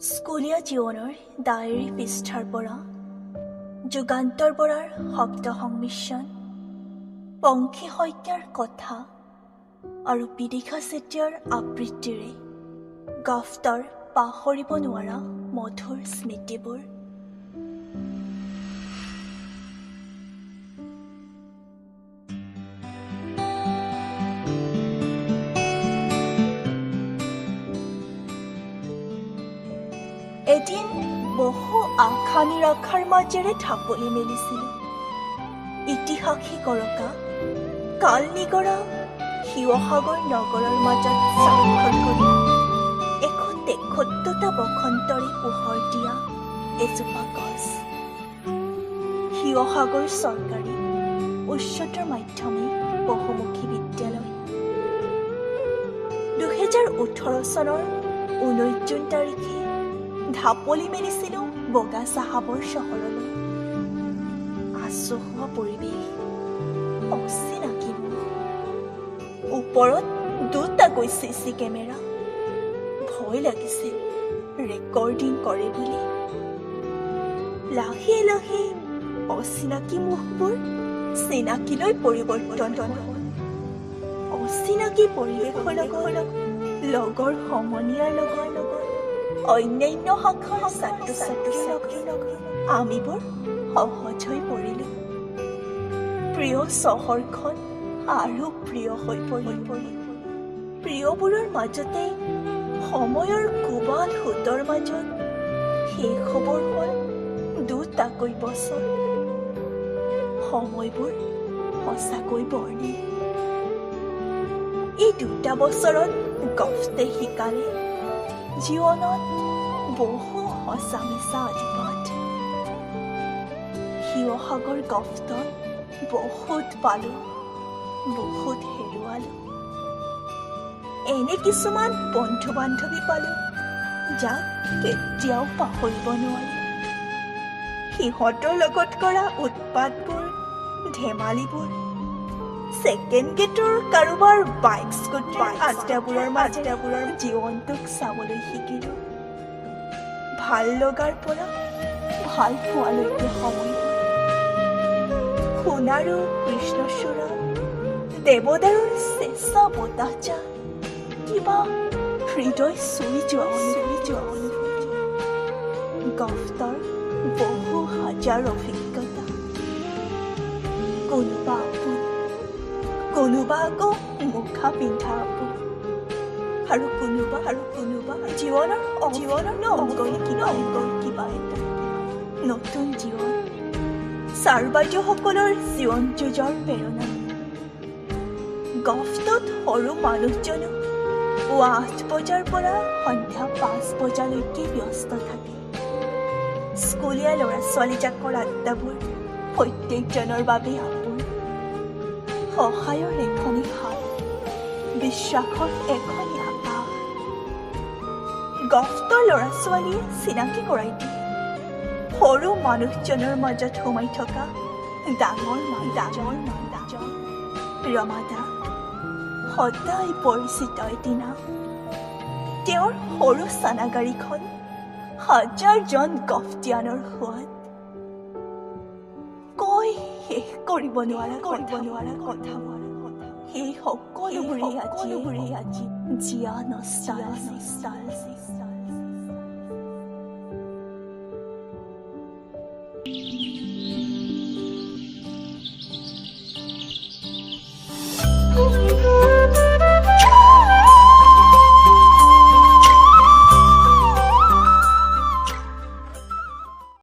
স্কুলীয়া জীৱনৰ ডায়েৰী পৃষ্ঠাৰ পৰা যুগান্তৰ বৰাৰ শব্দ সংমিশ্ৰণ, পংখী শইকীয়াৰ কথা আৰু বিদিশা চেতিয়াৰ আবৃত্তিৰে গাফতৰ পাহৰিব নোৱাৰা মধুৰ স্মৃতিবোৰ। এদিন বহু আশা নিৰাশাৰ মাজেৰে ঢাপলি মেলিছিলোঁ। ইতিহাসী গৰকা কাল নিগৰা শিৱসাগৰ নগৰৰ মাজত স্বাক্ষৰ কৰি ১৭৩টা বসন্তৰে পোহৰ দিয়া এজোপা গছ। শিৱসাগৰ চৰকাৰী উচ্চতৰ মাধ্যমিক বহুমুখী বিদ্যালয়। ২০১৮ চনৰ ১৯ জুন তাৰিখে ঢাপলি মেলিছিলোঁ বগা চাহাবৰ চহৰলৈ। আচহুৱা পৰিৱেশ, অচিনাকি মুখ, ওপৰত দুটাকৈ চিচি কেমেৰা। ভয় লাগিছিল ৰেকৰ্ডিং কৰে বুলি। লাহে লাহে অচিনাকি মুখবোৰ চিনাকিলৈ পৰিৱৰ্তন হ'ল। অচিনাকি পৰিৱেশৰ লগত লগৰ সমনীয়াৰ লগত অন্যান্য শাখাৰ ছাত্ৰ ছাত্ৰীৰ লগত আমিবোৰ সহজ হৈ পৰিলোঁ। প্ৰিয় চহৰখন আৰু প্ৰিয় হৈ পৰিল। প্ৰিয়বোৰৰ মাজতে সময়ৰ কোবাল সোঁতৰ মাজত শেষ হ'বৰ হ'ল দুটাকৈ বছৰ। সময়বোৰ সঁচাকৈ বৰ্ণিল। এই দুটা বছৰত গফতে শিকালে জীৱনত বহু সঁচা মিছা আদিপাঠ। শিৱসাগৰ গফতত বহুত পালোঁ, বহুত হেৰুৱালোঁ। এনে কিছুমান বন্ধু বান্ধৱী পালোঁ যাক কেতিয়াও পাহৰিব নোৱাৰি। সিহঁতৰ লগত কৰা উৎপাতবোৰ, ধেমালিবোৰ, ছেকেণ্ড গেটৰ কাৰোবাৰ বাইক স্কুটাৰ আড্ডাবোৰৰ মাজেৰে জীৱনটোক চাবলৈ শিকিলোঁ। ভাল লগাৰ পৰা ভাল পোৱালৈকে সময়। সোণাৰু কৃষ্ণচূড়া, দেৱদাৰুৰ চেঁচা বতাহজাক, কিবা হৃদয় চুই যোৱা অনুভূতি। গফতৰ বহু হাজাৰ অভিজ্ঞতা। কোনোবা আপোন, কোনোবা আকৌ মুখা পিন্ধা আপোন, আৰু কোনোবা জীৱনৰ অংগই কিবা এটা নতুন জীৱন। ছাৰ বাইদেউসকলৰ জীৱন যুঁজৰ প্ৰেৰণা। গফতত সৰু মানুহজনো পুৱা ৮ বজাৰ পৰা সন্ধ্যা ৫ বজালৈকে ব্যস্ত থাকে। স্কুলীয়া ল'ৰা ছোৱালীজাকৰ আড্ডাবোৰ প্ৰত্যেকজনৰ বাবে আপোন। সহায়ৰ এখনি হাত, বিশ্বাসৰ এখনি আকাশ। গফতৰ ল'ৰা ছোৱালীয়ে চিনাকি কৰাই দিয়ে সৰু মানুহজনৰ মাজত সোমাই থকা ডাঙৰ মানুহজন। ৰমাদা সদায় পৰিচিত এটি নাম। তেওঁৰ সৰু চানাগাড়ীখন হাজাৰজন গফটিয়ানৰ সোৱাদ। কৈ শেষ কৰিব নোৱাৰা কথা। সেই সকলোবোৰেই আজি জীয়া নষ্টালজি।